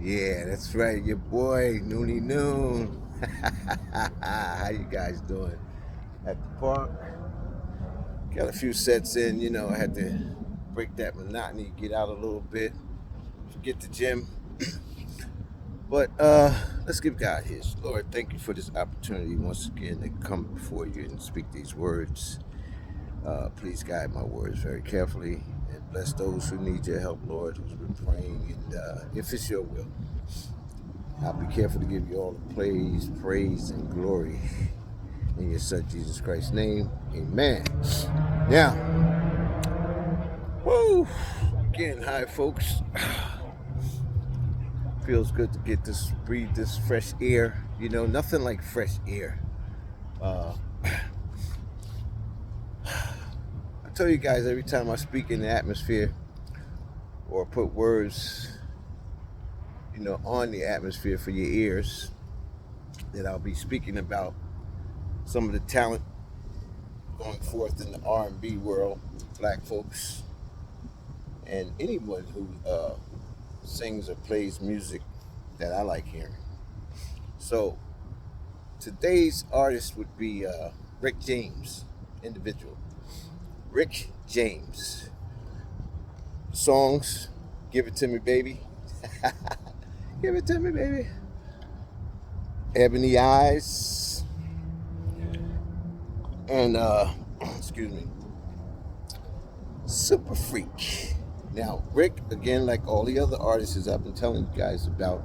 Yeah, that's right. Your boy, Noonie Noon. How you guys doing? At the park. Got a few sets in. I had to break that monotony, get out a little bit, forget the gym. But let's give God His. Lord, thank you for this opportunity once again to come before you and speak these words. Please guide my words very carefully and bless those who need your help, Lord, who's been praying. And if it's your will, I'll be careful to give you all the praise, and glory in your Son Jesus Christ's name. Amen. Now, woo, getting high, folks. Feels good to breathe this fresh air. Nothing like fresh air. Uh, I tell you guys every time I speak in the atmosphere or put words, on the atmosphere for your ears, that I'll be speaking about some of the talent going forth in the R&B world, black folks, and anyone who sings or plays music that I like hearing. So today's artist would be Rick James, individual. Rick James. Songs, Give It To Me, Baby. Give It To Me, Baby. Ebony Eyes. And, excuse me, Super Freak. Now, Rick, again, like all the other artists I've been telling you guys about,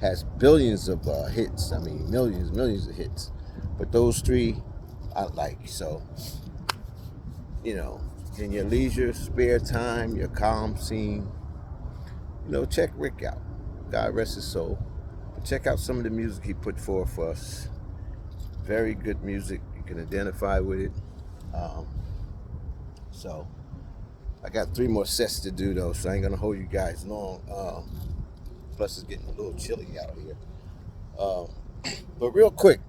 has billions of hits. I mean, millions of hits. But those three I like. So, in your leisure, spare time, your calm scene, check Rick out. God rest his soul. But check out some of the music he put forth for us. Very good music. You can identify with it. So, I got 3 more sets to do, though, so I ain't going to hold you guys long. Plus, it's getting a little chilly out here. But real quick,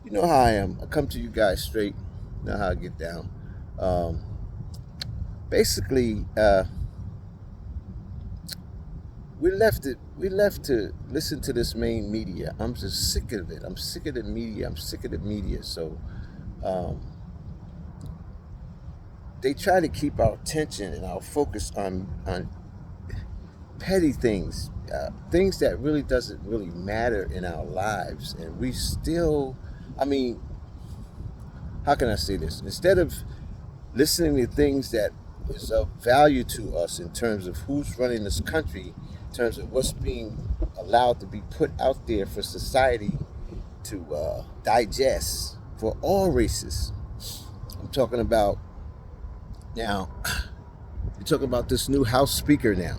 you know how I am. I come to you guys straight. You know how I get down. Basically, we left to listen to this main media. I'm just sick of it. I'm sick of the media. So they try to keep our attention and our focus on petty things, things that really doesn't really matter in our lives. And we still, how can I say this? Instead of listening to things that is of value to us in terms of who's running this country, in terms of what's being allowed to be put out there for society to digest for all races. I'm talking about now, you're talking about this new House Speaker now.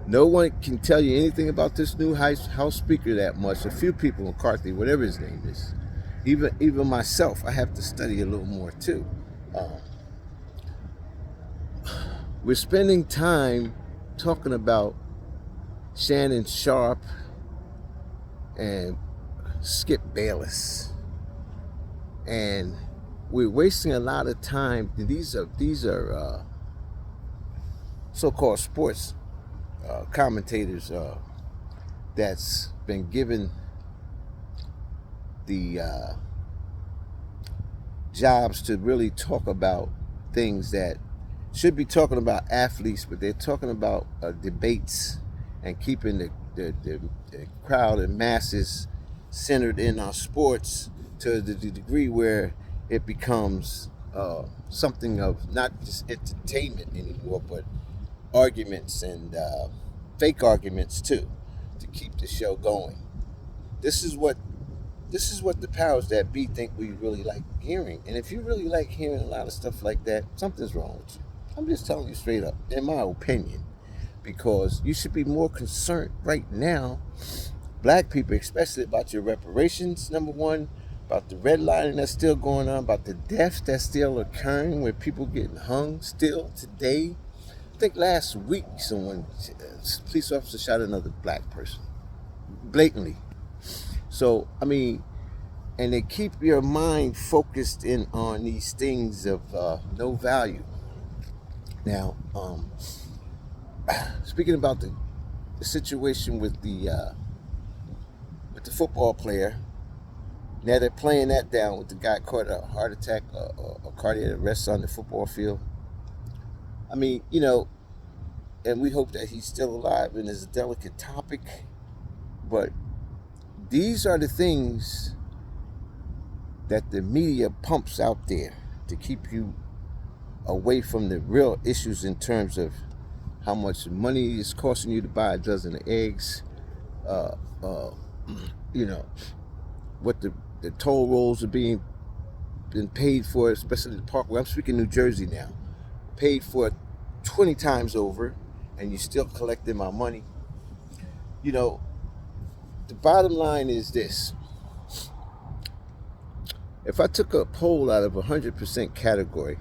No one can tell you anything about this new House Speaker that much. A few people, McCarthy, whatever his name is. Even myself, I have to study a little more too. We're spending time talking about Shannon Sharpe and Skip Bayless, and we're wasting a lot of time. These are so-called sports commentators that's been given the jobs to really talk about things that should be talking about athletes, but they're talking about debates and keeping the crowd and masses centered in our sports to the degree where it becomes something of not just entertainment anymore, but arguments and fake arguments too, to keep the show going. This is what the powers that be think we really like hearing. And if you really like hearing a lot of stuff like that, something's wrong with you. I'm just telling you straight up, in my opinion, because you should be more concerned right now, black people, especially about your reparations, number one, about the redlining that's still going on, about the deaths that's still occurring, where people getting hung still today. I think last week a police officer shot another black person, blatantly. So, and they keep your mind focused in on these things of no value. Now, speaking about the the situation with the football player. Now they're playing that down with the guy caught a heart attack or cardiac arrest on the football field. I mean, and we hope that he's still alive, and it's a delicate topic, but these are the things that the media pumps out there to keep you away from the real issues in terms of how much money it's costing you to buy a dozen of eggs, what the toll rolls are being paid for, especially the Parkway. I'm speaking New Jersey now. Paid for 20 times over, and you're still collecting my money. The bottom line is this. If I took a poll out of 100% category,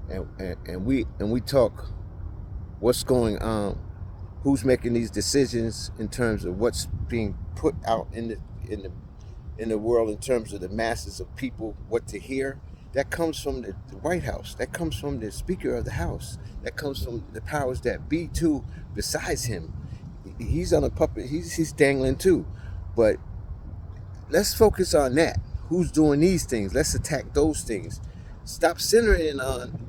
and we talk what's going on, who's making these decisions in terms of what's being put out in the world in terms of the masses of people, what to hear, that comes from the White House. That comes from the Speaker of the House. That comes from the powers that be too. Besides him, he's on a puppet. He's dangling too. But let's focus on that. Who's doing these things? Let's attack those things. Stop centering on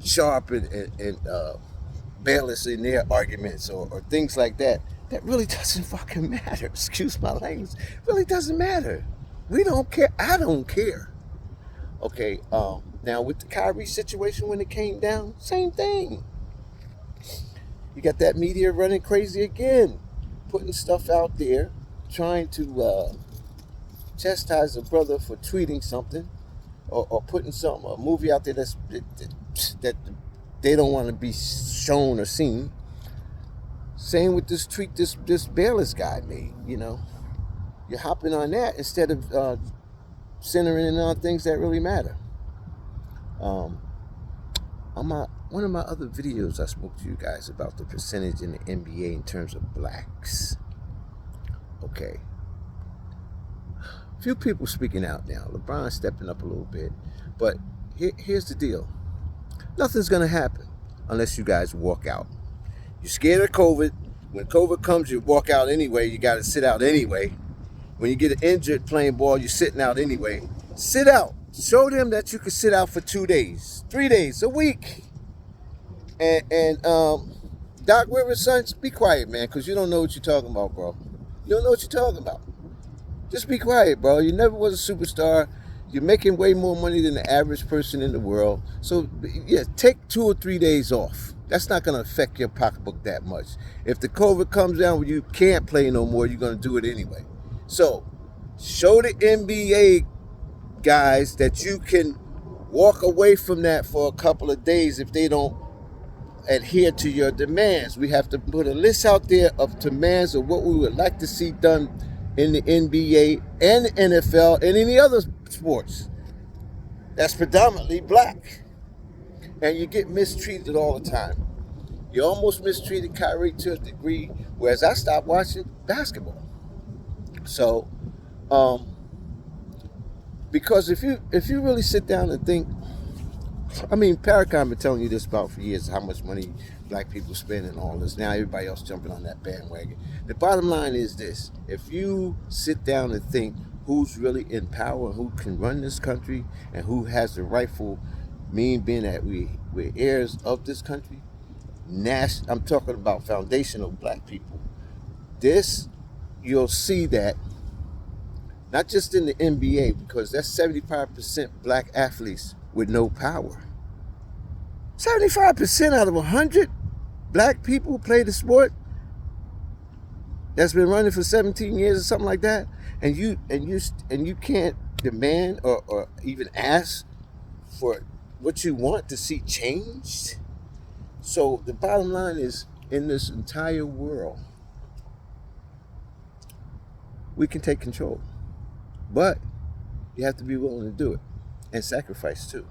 Sharp and Bayless in their arguments or things like that. That really doesn't fucking matter. Excuse my language. It really doesn't matter. We don't care. I don't care. Okay. Now with the Kyrie situation when it came down, same thing. You got that media running crazy again, putting stuff out there, trying to chastise a brother for tweeting something, or putting a movie out there that they don't want to be shown or seen. Same with this tweet this Bayless guy made. You're hopping on that instead of centering in on things that really matter. On one of my other videos, I spoke to you guys about the percentage in the NBA in terms of blacks. Okay. Few people speaking out now. LeBron's stepping up a little bit. But here's the deal. Nothing's going to happen unless you guys walk out. You're scared of COVID. When COVID comes, you walk out anyway. You got to sit out anyway. When you get injured playing ball, you're sitting out anyway. Sit out. Show them that you can sit out for 2 days, 3 days, a week. And Doc Rivers' son, be quiet, man, because you don't know what you're talking about, bro. You don't know what you're talking about. Just be quiet, bro. You never was a superstar. You're making way more money than the average person in the world. So, yeah, take 2 or 3 days off. That's not going to affect your pocketbook that much. If the COVID comes down where you can't play no more, you're going to do it anyway. So, show the NBA guys that you can walk away from that for a couple of days if they don't adhere to your demands. We have to put a list out there of demands of what we would like to see done in the NBA and the NFL and any other sports that's predominantly black. And you get mistreated all the time. You almost mistreated Kyrie to a degree, whereas I stopped watching basketball. So, because if you really sit down and think, Paracon been telling you this about for years, how much money black people spend and all this. Now everybody else jumping on that bandwagon. The bottom line is this. If you sit down and think who's really in power, who can run this country, and who has the rightful being that we're heirs of this country, I'm talking about foundational black people. You'll see that not just in the NBA, because that's 75% black athletes with no power. 75% out of 100 black people play the sport that's been running for 17 years or something like that, and you can't demand or even ask for what you want to see changed. So the bottom line is, in this entire world, we can take control, but you have to be willing to do it and sacrifice too.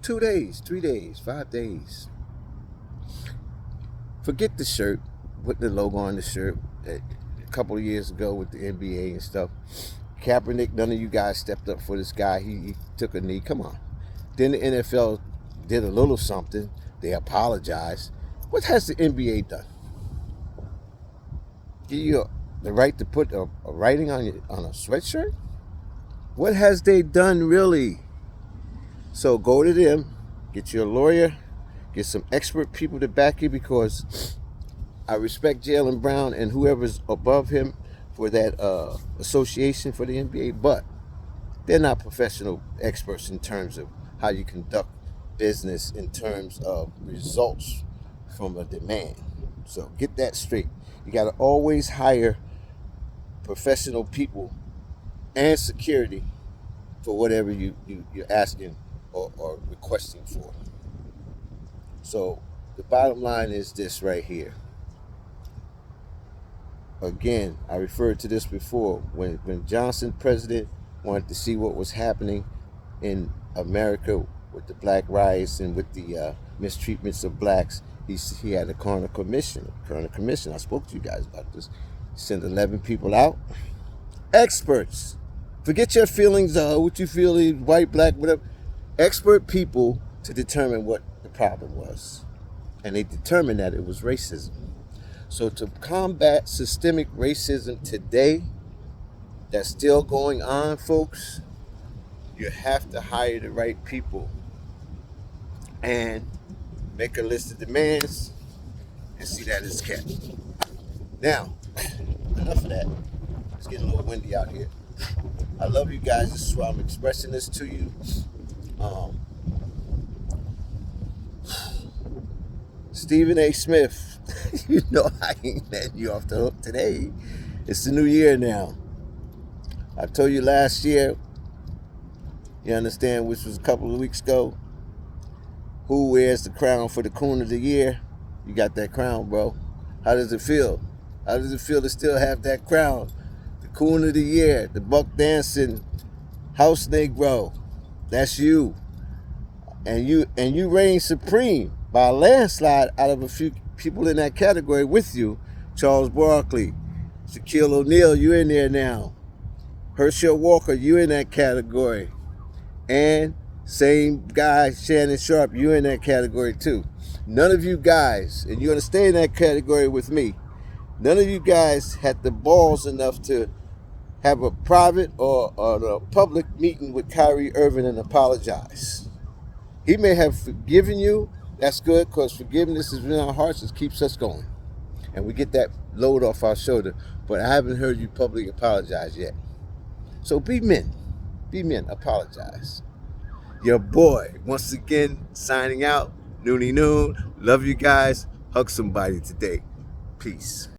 2 days, 3 days, 5 days. Forget the shirt, put the logo on the shirt a couple of years ago with the NBA and stuff. Kaepernick, none of you guys stepped up for this guy. He took a knee. Come on. Then the NFL did a little something. They apologized. What has the NBA done? Give you the right to put a writing on a sweatshirt? What has they done really? So go to them, get you a lawyer, get some expert people to back you, because I respect Jaylen Brown and whoever's above him for that association for the NBA, but they're not professional experts in terms of how you conduct business in terms of results from a demand. So get that straight. You got to always hire professional people and security for whatever you're asking or requesting for. So the bottom line is this right here. Again, I referred to this before. When Johnson, president, wanted to see what was happening in America with the black riots and with the mistreatments of blacks, he had a coroner commission. I spoke to you guys about this. He sent 11 people out, experts. Forget your feelings, what you feel is white, black, whatever. Expert people to determine what the problem was. And they determined that it was racism. So to combat systemic racism today, that's still going on, folks, you have to hire the right people and make a list of demands and see that it's kept. Now, enough of that. It's getting a little windy out here. I love you guys. This is why I'm expressing this to you. Stephen A. Smith, you know I ain't letting you off the hook today. It's the new year now. I told you last year, you understand, which was a couple of weeks ago, who wears the crown for the Coon of the Year? You got that crown, bro. How does it feel? How does it feel to still have that crown? The Coon of the Year, the buck dancing house Negro. That's you. And you reign supreme by a landslide out of a few people in that category with you. Charles Barkley, Shaquille O'Neal, you in there now. Herschel Walker, you in that category. And same guy, Shannon Sharp, you in that category too. None of you guys, and you're going to stay in that category with me, none of you guys had the balls enough to have a private or a public meeting with Kyrie Irving and apologize. He may have forgiven you. That's good, because forgiveness is in our hearts. It keeps us going. And we get that load off our shoulder. But I haven't heard you publicly apologize yet. So be men. Be men. Apologize. Your boy, once again, signing out. Noonie Noon. Love you guys. Hug somebody today. Peace.